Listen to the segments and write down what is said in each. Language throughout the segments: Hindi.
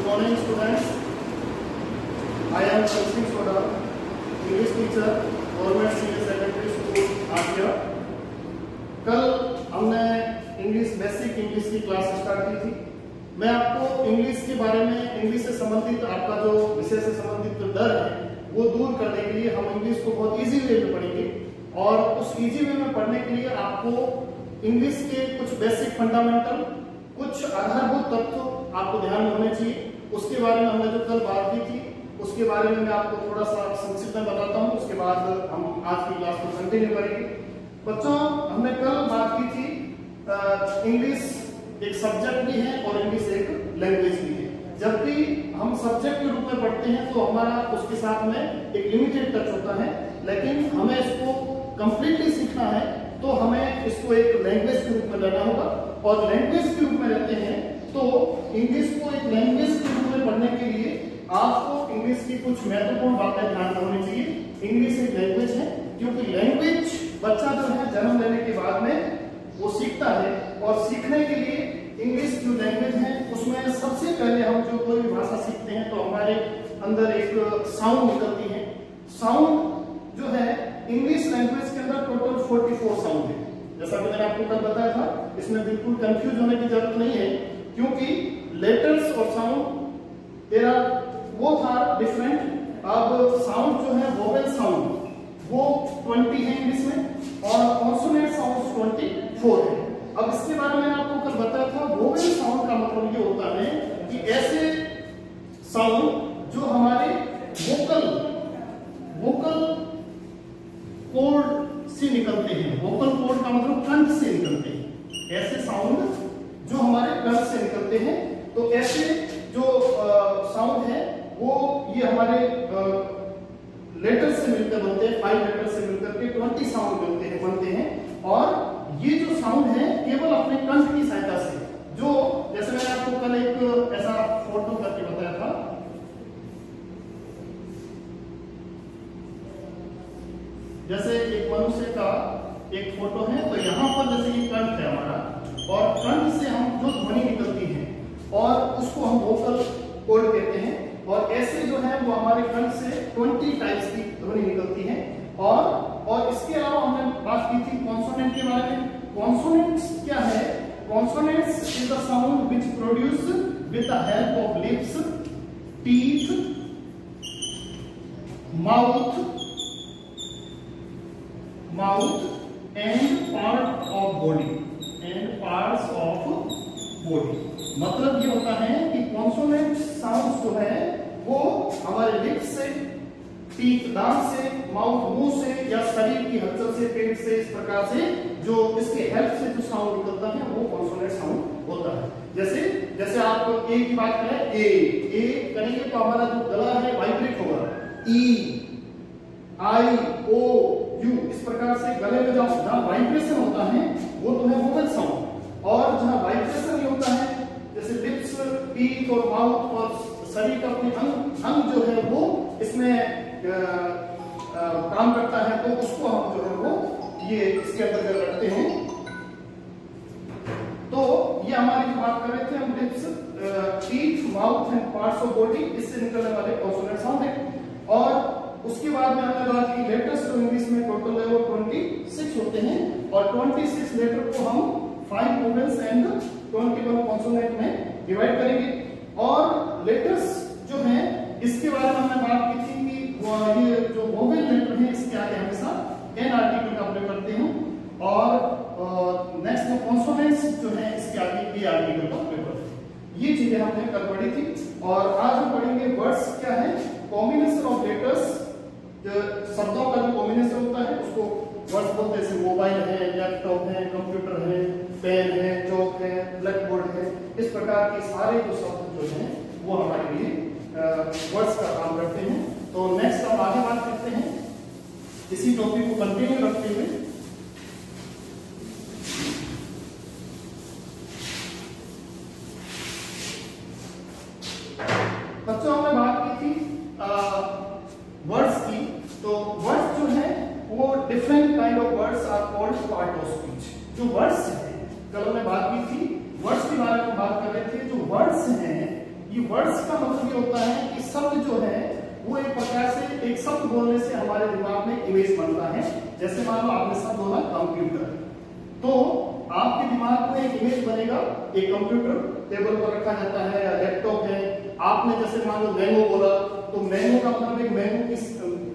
morning students. I am Sachin Soda, English teacher, Government Senior Secondary School, आसिया। कल हमने बेसिक इंग्लिश की क्लास स्टार्ट की थी। मैं आपको इंग्लिश के बारे में, इंग्लिश से संबंधित आपका जो विषय से संबंधित जो डर है वो दूर करने के लिए हम इंग्लिश को बहुत इजी वे में पढ़ेंगे और उस इजी वे में पढ़ने के लिए आपको इंग्लिश के कुछ बेसिक फंडामेंटल, कुछ आधारभूत तत्व आपको ध्यान में होने चाहिए। उसके बारे में हमने जो कल बात की थी उसके बारे में मैं आपको थोड़ा सा संक्षिप्त में बताता हूँ। उसके बाद हम आज की क्लास को कंटिन्यू करेंगे। बच्चों, हमने कल बात की थी इंग्लिश एक सब्जेक्ट भी है और इंग्लिश एक लैंग्वेज भी है। जब भी हम सब्जेक्ट के रूप में पढ़ते हैं तो हमारा उसके साथ में एक लिमिटेड टच होता है, लेकिन हमें इसको कंप्लीटली सीखना है तो हमें इसको एक लैंग्वेज के रूप में लेना होगा। और लैंग्वेज के रूप में लेते हैं तो इंग्लिश को एक लैंग्वेज के रूप में पढ़ने के लिए आपको इंग्लिश की कुछ महत्वपूर्ण बातें ध्यान में होनी चाहिए। इंग्लिश एक लैंग्वेज है, क्योंकि लैंग्वेज बच्चा जो है जन्म लेने के बाद में वो सीखता है और सीखने के लिए इंग्लिश जो लैंग्वेज है उसमें सबसे पहले हम जो कोई भी भाषा सीखते हैं तो हमारे अंदर एक साउंड निकलती है। साउंड जो है इंग्लिश लैंग्वेज के अंदर टोटल 44 साउंड है। जैसा कि मैंने आपको कल बताया था, इसमें बिल्कुल कंफ्यूज होने की जरूरत नहीं है, क्योंकि लेटर्स और साउंड तेरा वो था डिफरेंट। अब साउंड जो है वोवेल साउंड वो 20 है इंग्लिश में और कॉन्सोनेंट साउंड 24 है। अब इसके बारे में आपको कल बताया था, वोवेल साउंड का मतलब ये होता है कि ऐसे साउंड जो हमारे वोकल कोड से निकलते हैं। वोकल कोड का मतलब कंठ से निकलते हैं। ऐसे साउंड जो हमारे कंठ से निकलते हैं, तो ऐसे जो साउंड है वो ये हमारे लेटर से मिलकर बनते हैं। 5 लेटर से मिलकर के 20 साउंड बनते हैं और ये जो साउंड है केवल अपने कंठ की सहायता से, जो जैसे मैंने आपको कल एक ऐसा फोटो करके बताया था, जैसे एक मनुष्य का एक फोटो है, तो यहाँ पर जैसे ये कंठ है हमारा और कंठ से हम जो ध्वनि निकलती है और उसको हम वोकल कोड कहते हैं। और ऐसे जो है वो हमारे कंठ से 20 टाइप्स की ध्वनि निकलती है। और इसके अलावा हमने बात की थी कॉन्सोनेंट के बारे में। कॉन्सोनेंट्स क्या है? Consonants is the sound which produce with the help of lips, teeth, mouth and part of body मतलब ये होता है कि कॉन्सोनेंट साउंड जो है वो हमारे लिप्स से, टीथ दांत से, माउथ मुंह से या शरीर की हलचल से, पेट से, इस प्रकार से जो इसके हेल्प से जो साउंड निकलता है वो कॉन्सोनेंट साउंड होता है। जैसे आप ए की बात करें, ए करेंगे तो हमारा जो गला है वाइब्रेट होगा। ई, आई, ओ, यू, इस प्रकार से गले में जहां वाइब्रेशन होता है वो तो है वोवेल साउंड। और जहां वाइब्रेशन नहीं होता है, जैसे लिप्स, टीथ और माउथ और शरीर का अपने अंग जो है वो इसमें काम करता है, तो उसको हम जो है वो ये इसके अंतर्गत रखते हैं। तो ये हमारी जो बात कर रहे थे हम lips, teeth, mouth and parts of body, इससे निकलने वाले कॉन्सोनेंट साउंड है। और उसके बाद में हमने बात की लेटर्स जो इंग्लिश में टोटल है वो 26 होते हैं और 26 लेटर को हम 5 वोवेल्स एंड 21 कॉन्सोनेंट में डिवाइड करेंगे। और लेटर्स जो हैं इसके बारे में हमने बात की थी कि ये जो वोवेल लेटर है इसके आगे हमेशा एन आर्टिकल का प्रयोग करते हैं और नेक्स्ट में कॉन्सोनेंट्स जो है इसके आगे पी आर्टिकल का प्रयोग करते हैं। ये चीजें हमने कल पढ़ी थी और आज हम पढ़ेंगे वर्ड्स क्या है, कॉम्बिनेशन ऑफ लेटर्स। शब्दों का जो कॉम्बिनेशन होता है उसको वर्ड्स बोलते हैं। जैसे मोबाइल है, लैपटॉप है, कंप्यूटर है, पेन है, चौक है, ब्लैक बोर्ड है, इस प्रकार के सारे जो शब्द जो हैं वो हमारे लिए वर्ड्स का काम करते हैं। तो नेक्स्ट हम आगे बात करते हैं इसी टॉपिक को कंटिन्यू रखते हुए। बच्चों, हमने बात की थी वर्ड्स की। तो वर्ड्स जो है वो different kind of words are called part of speech. जो वर्ड्स है, कल हमने बात की थी वर्ड्स के बारे में बात कर रहे थे। जो वर्ड्स हैं ये वर्ड्स का मतलब ये होता है कि शब्द जो है वो एक प्रकार से एक शब्द बोलने से हमारे दिमाग में इमेज बनता है। जैसे मान लो आपने शब्द बोला कंप्यूटर, तो आपके दिमाग में एक इमेज बनेगा, एक कंप्यूटर टेबल पर रखा जाता है या लैपटॉप है। आपने जैसे मान लो मैंगो बोला, तो मैंगो का मतलब एक मैंगो की,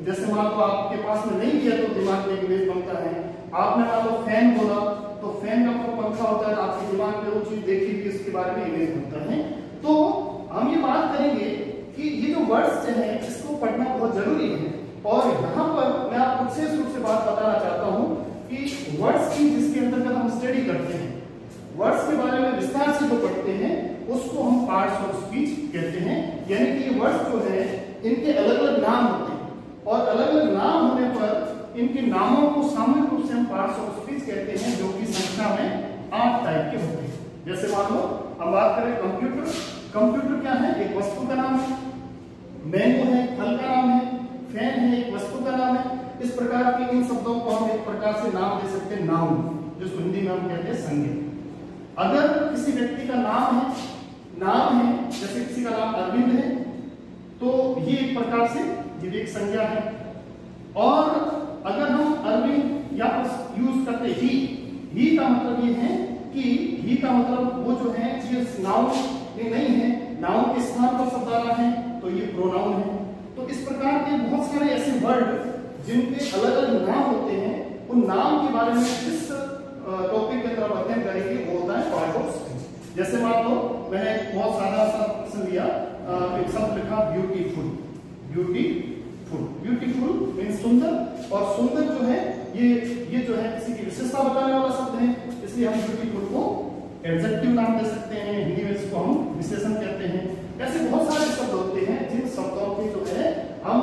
जैसे मान लो आपके पास में नहीं दिया तो दिमाग में एक इमेज बनता है। आपने मान लो फैन बोला, तो फैन का मतलब पंखा होता है, आपके दिमाग में वो चीज देखी हुई उसके बारे में इमेज बनता है। तो हम ये बात करेंगे कि ये जो वर्ड्स है इसको पढ़ना बहुत जरूरी है। और यहाँ पर मैं आपको विशेष रूप से बात बताना चाहता हूँ कि वर्ड्स की जिसके अंतर्गत हम स्टडी करते हैं, वर्ड्स के बारे में विस्तार से जो पढ़ते हैं उसको हम पार्ट्स ऑफ स्पीच कहते हैं। यानी कि ये वर्ड्स जो है इनके अलग अलग नाम होते हैं और अलग अलग नाम होने पर इनके नामों को सामूहिक रूप से हम पार्ट्स ऑफ स्पीच कहते हैं, जो कि संख्या में 8 टाइप के होते हैं। जैसे मान लो हम बात करें कंप्यूटर, कंप्यूटर क्या है? एक वस्तु का नाम है। मैंगो है, फल का नाम है। फैन है, एक वस्तु का नाम है। इस प्रकार के इन शब्दों को हम एक प्रकार से नाम दे सकते हैं, नाउन, जिसको हिंदी में हम कहते हैं संज्ञा। अगर किसी व्यक्ति का नाम है, जैसे किसी का नाम अरविंद है, तो ये एक प्रकार से ये एक संज्ञा है। और अगर हम अरविंद या यूज करते ही का मतलब ये है कि ही का मतलब वो जो है ये नाउन नहीं है, नाउन के स्थान पर शब्द आ रहा है, तो ये प्रोनाउन है। तो इस प्रकार के बहुत सारे ऐसे वर्ड जिनके अलग अलग नाम होते हैं, उन नाम के बारे में जिस टॉपिक के तरफ अध्ययन करेंगे वो होता है पार्ट ऑफ स्पीच। जैसे मान लो मैंने बहुत सादा सा प्रश्न लिया, एक शब्द लिखा ब्यूटीफुल। ब्यूटीफुल मीन्स सुंदर, और सुंदर जो है ये जो है किसी की विशेषता बताने वाला शब्द है, इसलिए हम ब्यूटीफुल को एडजेक्टिव नाम दे सकते हैं, हिंदी में इसको हम विशेषण कहते हैं। ऐसे बहुत सारे शब्द होते हैं जिन शब्दों के जो है हम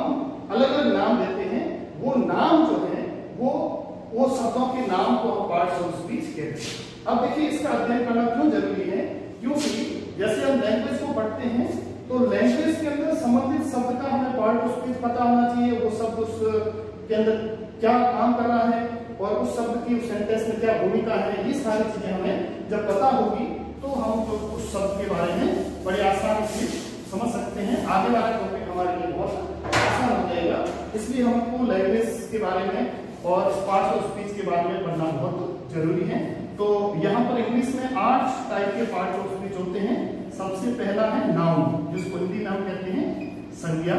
अलग अलग नाम देते हैं। वो नाम जो है वो शब्दों के नाम को हम पार्ट्स ऑफ स्पीच कहते हैं। अब देखिए इसका अध्ययन करना क्यों जरूरी है, क्योंकि जैसे हम लैंग्वेज को पढ़ते हैं तो लैंग्वेज के अंदर संबंधित शब्द का हमें पार्ट ऑफ स्पीच पता होना चाहिए। वो शब्द उसके अंदर क्या काम कर रहा है और उस शब्द की उस सेंटेंस में क्या भूमिका है, ये सारी चीजें हमें जब पता होगी तो हम तो उस शब्द के बारे में बड़े आसानी से समझ सकते हैं। आगे वाला टॉपिक हमारे लिए बहुत आसान हो जाएगा, इसलिए हमको लैंग्वेज के बारे में और पार्ट्स ऑफ स्पीच के बारे में पढ़ना बहुत जरूरी है। तो यहाँ पर इंग्लिश में 8 टाइप के पार्ट्स ऑफ स्पीच होते हैं। सबसे पहला है नाउन, जिसको हिंदी नाम कहते हैं संज्ञा।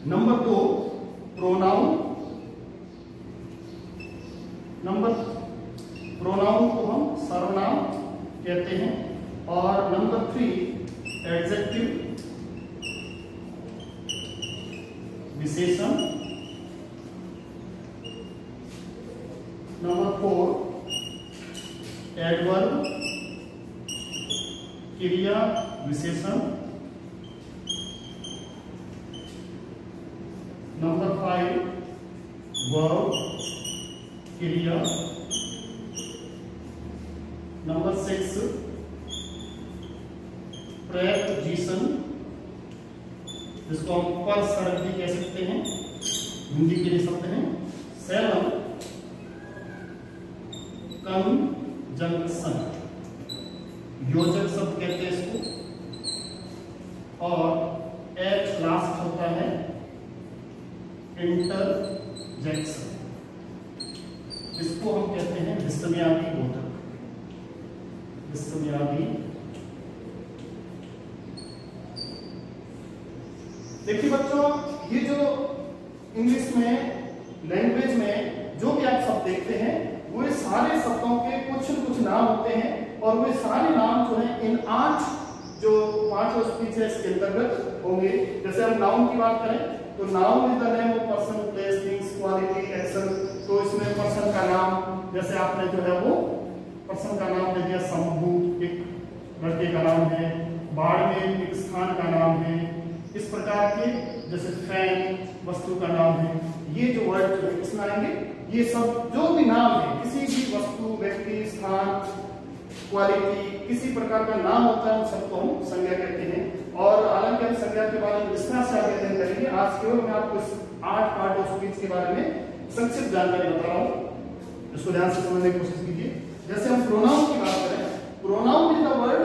नंबर 2 प्रोनाउन, प्रोनाउन को हम सर्वनाम कहते हैं। और नंबर 3 एडजेक्टिव, विशेषण। नंबर 4 एडवर्ब, क्रिया विशेषण। नंबर 5 वर्ब, क्रिया। नंबर 6 प्रेपोजिशन, जिसको हम परसर्ग भी कह सकते हैं, हिंदी के लिए शब्द है। 7 कंजंक्शन, योजक शब्द कहते हैं इसको। और 8 लास्ट होता है इंटरजेक्शन, इसको हम कहते हैं विस्मयादि बोधक। विस्मयादि, देखिए बच्चों, ये जो इंग्लिश में लैंग्वेज में जो भी आप शब्द देखते हैं वो सारे शब्दों के कुछ न कुछ नाम होते हैं, और वे सारे नाम जो है इन 8 जो पार्ट्स ऑफ स्पीच है इसके अंतर्गत होंगे। जैसे हम नाउन की बात करें तो noun is the name of person, place, things, quality, action. तो इसमें पर्सन का नाम, जैसे आपने जो है वो पर्सन का नाम दे दिया, शंभू एक लड़के का नाम है, बाड़मेर एक स्थान का नाम है। इस प्रकार के जैसे फैन वस्तु का नाम है। ये जो वर्ड जो है इसमें आएंगे, ये सब जो भी नाम है किसी भी वस्तु, व्यक्ति, स्थान, क्वालिटी, किसी प्रकार का नाम होता है उन सबको हम संज्ञा कहते हैं। और हालांकि हम संज्ञा के बारे में विस्तार से अध्ययन करेंगे। आज केवल मैं आपको इस 8 पार्ट ऑफ स्पीच के बारे में संक्षिप्त जानकारी बता रहा हूँ, इसको ध्यान से समझने की कोशिश कीजिए। जैसे हम प्रोनाउन की बात करें, pronoun is the word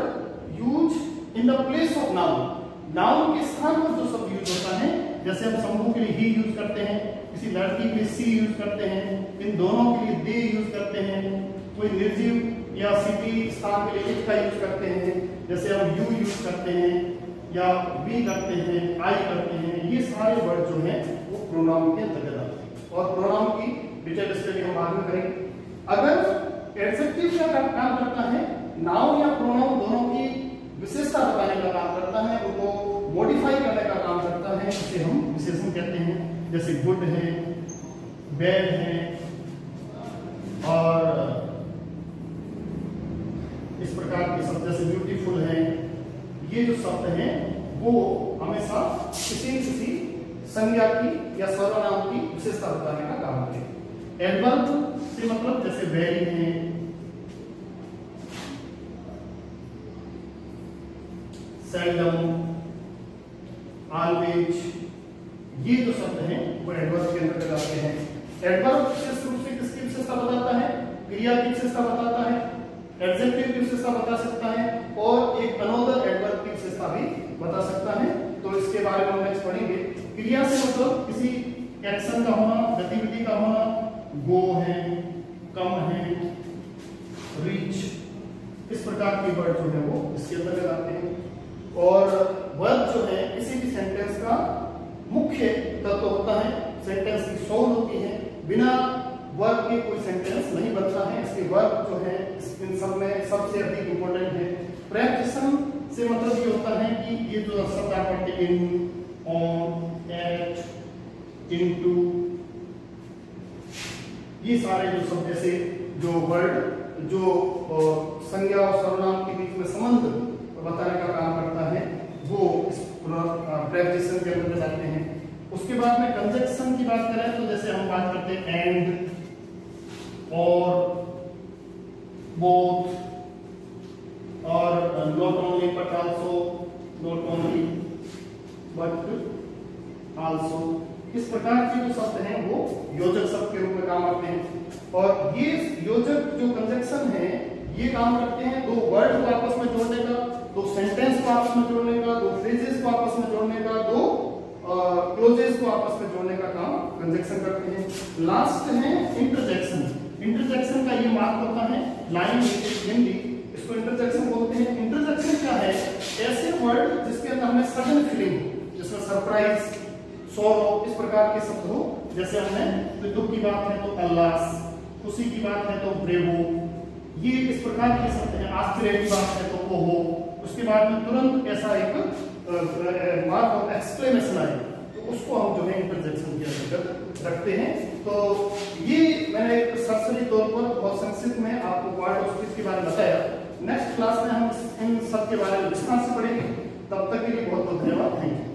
use in the place of noun, noun के स्थान पर जो शब्द यूज होता है, जैसे हम शंभू के लिए ही यूज करते हैं, किसी लड़की के लिए सी यूज करते हैं, इन दोनों के लिए दे यूज करते हैं, कोई निर्जीव या सिटी स्थान के लिए इट का यूज करते हैं, जैसे हम यू यूज करते हैं या वी करते हैं, आई करते हैं, ये सारे वर्ड जो हैं वो प्रोनाउन के अंतर्गत आते हैं और प्रोनाउन की डिटेल स्टडी हम बाद में करेंगे। अगर एडजेक्टिव क्या काम करता है, नाउन या प्रोनाउन दोनों की विशेषता बताने का काम करता है, उनको मॉडिफाई करने का काम करता है, इसे हम विशेषण कहते हैं। जैसे गुड है, बैड है और इस प्रकार के शब्द जैसे ब्यूटीफुल है, ये जो शब्द हैं वो हमेशा किसी न किसी संज्ञा की या सर्वनाम की विशेषता बताने का काम करते हैं। एडवर्ब से मतलब जैसे वेरी है, सेल्डम, ऑलवेज, ये जो शब्द हैं वो एडवर्ब के अंतर्गत आते हैं। एडवर्ब विशेष रूप से किसकी विशेषता बताता है, क्रिया की विशेषता बताता है, एडजेक्टिव की विशेषता बता सकता है और एक अनदर एडवर्ब की विशेषता भी बता सकता है। तो इसके बारे में हम नेक्स्ट पढ़ेंगे। क्रिया से मतलब किसी एक्शन का होना, गतिविधि का होना, गो है, कम है, रीच, इस प्रकार के वर्ड जो है वो इसके अंतर्गत आते हैं। और वर्ब जो है किसी भी सेंटेंस का मुख्य तत्व होता है, सेंटेंस की सोल होती है, बिना वर्ब के कोई सेंटेंस नहीं बनता है। इसके वर्ब जो है इन सब में सबसे अधिक इंपॉर्टेंट है। प्रेपोजिशन से मतलब ये होता है कि ये जो शब्द आप पढ़ते हैं, इन, ऑन, एट, इनटू, ये सारे जो शब्द जैसे जो वर्ड जो संज्ञा और सर्वनाम के बीच में संबंध बताने का काम करता है वो इस प्रेपोजिशन के अंदर आते हैं। उसके बाद में कंजक्शन की बात करें तो जैसे हम बात करते हैं एंड, और, बोथ, और not only but also, not only but also, इस प्रकार के जो शब्द हैं वो योजक शब्द के रूप में काम आते हैं। और ये योजक जो कंजक्शन है ये काम करते हैं दो वर्ड को आपस में जोड़ने का, दो सेंटेंस को आपस में जोड़ने का, दो फ्रेजेस को आपस में जोड़ने का, दो क्लोजेस को आपस में जोड़ने का काम कंजक्शन करते हैं। लास्ट है इंटरजेक्शन। इंटरजेक्शन का ये मार्क होता है लाइन हिंदी, इसको इंटरजेक्शन बोलते हैं। इंटरजेक्शन क्या है, ऐसे वर्ड जिसके अंदर हमें सडन फीलिंग, जिसमें सरप्राइज, सॉरो, इस प्रकार के शब्द हो। जैसे हमने दुख की बात है तो अल्लास, खुशी की बात है तो ब्रेवो, ये इस प्रकार के शब्द हैं। आश्चर्य की बात है तो कोहो, उसके बाद में तुरंत ऐसा एक मार्क ऑफ एक्सक्लेमेशन आए तो उसको हम जो है इंटरजेक्शन के अंतर्गत रखते हैं। तो ये मैंने एक सरसरी तौर पर बहुत संक्षिप्त में आपको पार्ट ऑफ स्पीच के बारे में बताया। नेक्स्ट क्लास में हम इन सब के बारे में विस्तार से पढ़ेंगे। तब तक के लिए बहुत बहुत धन्यवाद। Thank you.